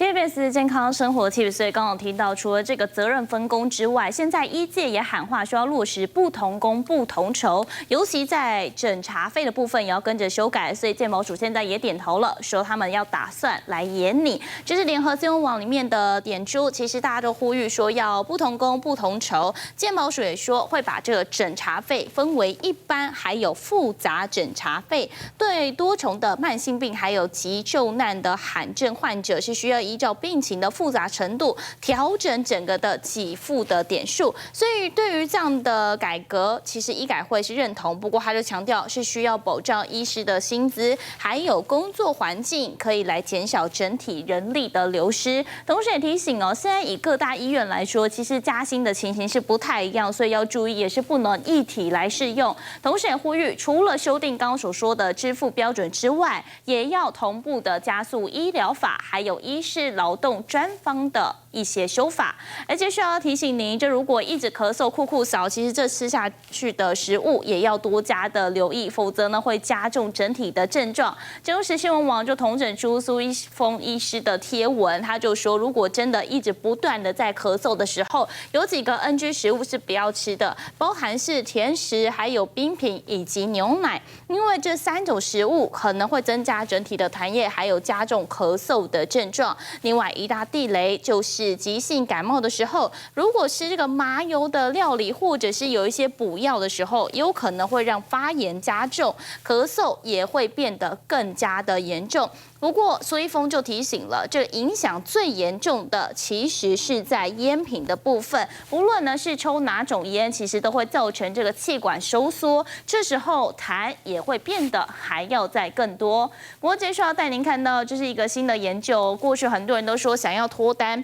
TBS 健康生活 Tips， 所以刚刚提到，除了这个责任分工之外，现在医界也喊话说要落实不同工不同酬，尤其在诊查费的部分也要跟着修改。所以健保署现在也点头了，说他们要打算来严拟。这是联合新闻网里面的点出，其实大家都呼吁说要不同工不同酬。健保署也说会把这个诊查费分为一般还有复杂诊查费，对多重的慢性病还有急救难的罕症患者是需要依照病情的复杂程度调整整个的给付的点数，所以对于这样的改革，其实医改会是认同，不过他就强调是需要保障医师的薪资，还有工作环境，可以来减少整体人力的流失。同时也提醒哦，现在以各大医院来说，其实加薪的情形是不太一样，所以要注意，也是不能一体来适用。同时也呼吁，除了修订刚刚所说的支付标准之外，也要同步的加速医疗法，还有医师劳动专方的一些修法。而且需要提醒您，就如果一直咳嗽、酷扫，其实这吃下去的食物也要多加的留意，否则呢会加重整体的症状。中时新闻网就统整出苏一峰医师的贴文，他就说，如果真的一直不断的在咳嗽的时候，有几个 NG 食物是不要吃的，包含是甜食、还有冰品以及牛奶，因为这3种食物可能会增加整体的痰液，还有加重咳嗽的症状。另外一大地雷就是急性感冒的时候，如果是这个麻油的料理，或者是有一些补药的时候，有可能会让发炎加重，咳嗽也会变得更加的严重。不过苏一峰就提醒了，这影响最严重的其实是在烟品的部分，无论呢是抽哪种烟，其实都会造成这个气管收缩，这时候痰也会变得还要再更多。不过接下来要带您看到，这是一个新的研究，过去很多人都说想要脱单。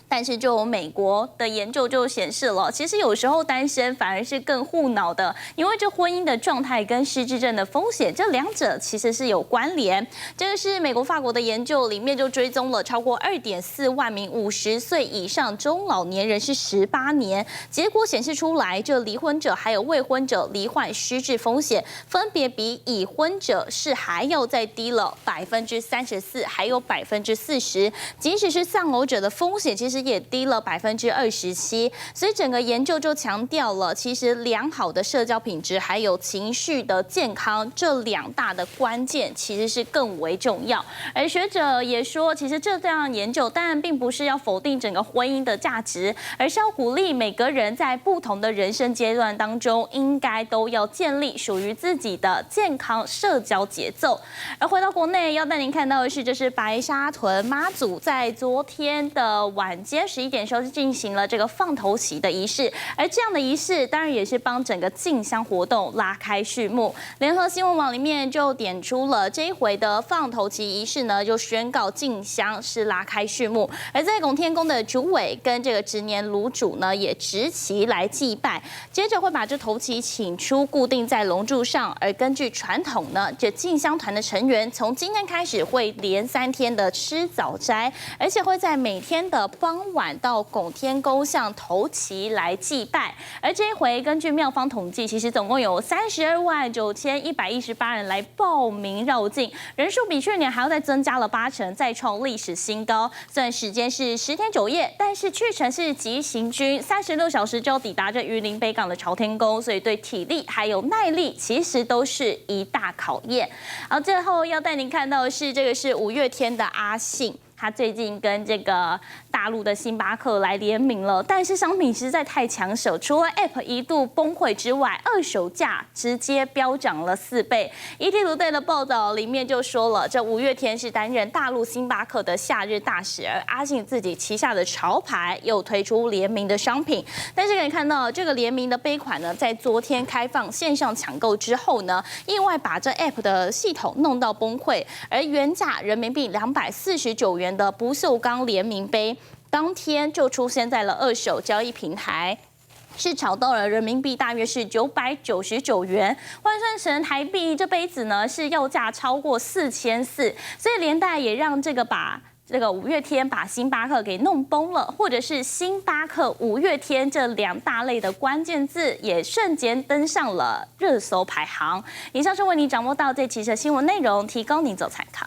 但是，就美国的研究就显示了，其实有时候单身反而是更护脑的，因为这婚姻的状态跟失智症的风险，这两者其实是有关联。这个是美国、法国的研究，里面就追踪了超过2.4万名50岁以上中老年人士18年，结果显示出来，这离婚者还有未婚者罹患失智风险，分别比已婚者是还要再低了34%，还有40%，即使是丧偶者的风险，其实也低了27%，所以整个研究就强调了，其实良好的社交品质还有情绪的健康这2大的关键其实是更为重要。而学者也说，其实这样研究当然并不是要否定整个婚姻的价值，而是要鼓励每个人在不同的人生阶段当中，应该都要建立属于自己的健康社交节奏。而回到国内，要带您看到的是，这是白沙屯妈祖在昨天的晚间11点时候是进行了这个放头旗的仪式，而这样的仪式当然也是帮整个进香活动拉开序幕。联合新闻网里面就点出了这一回的放头旗仪式呢，就宣告进香是拉开序幕。而在拱天宫的主委跟这个值年炉主呢，也执旗来祭拜，接着会把这头旗请出，固定在龙柱上。而根据传统呢，这进香团的成员从今天开始会连3天的吃早斋，而且会在每天的傍晚到拱天宫向头旗来祭拜。而这一回根据庙方统计，其实总共有329118人来报名绕境，人数比去年还要再增加了80%，再创历史新高。虽然时间是10天9夜，但是去程是急行军，36小时就要抵达这云林北港的朝天宫，所以对体力还有耐力其实都是一大考验。好，最后要带您看到的是，这个是5月天的阿信。他最近跟这个大陆的星巴克来联名了，但是商品实在太抢手，除了 App 一度崩溃之外，二手价直接飙涨了4倍。ETtoday 的报道里面就说了，这5月天是担任大陆星巴克的夏日大使，而阿信自己旗下的潮牌又推出联名的商品。但是可以看到，这个联名的杯款呢，在昨天开放线上抢购之后呢，意外把这 App 的系统弄到崩溃，而原价人民币249元的不锈钢联名杯，当天就出现在了二手交易平台，是炒到了人民币大约是999元，换算成台币，这杯子呢是要价超过4400，所以连带也让这个5月天把星巴克给弄崩了，或者是星巴克5月天这2大类的关键字也瞬间登上了热搜排行。以上是为你掌握到这期的新闻内容，提供您做参考。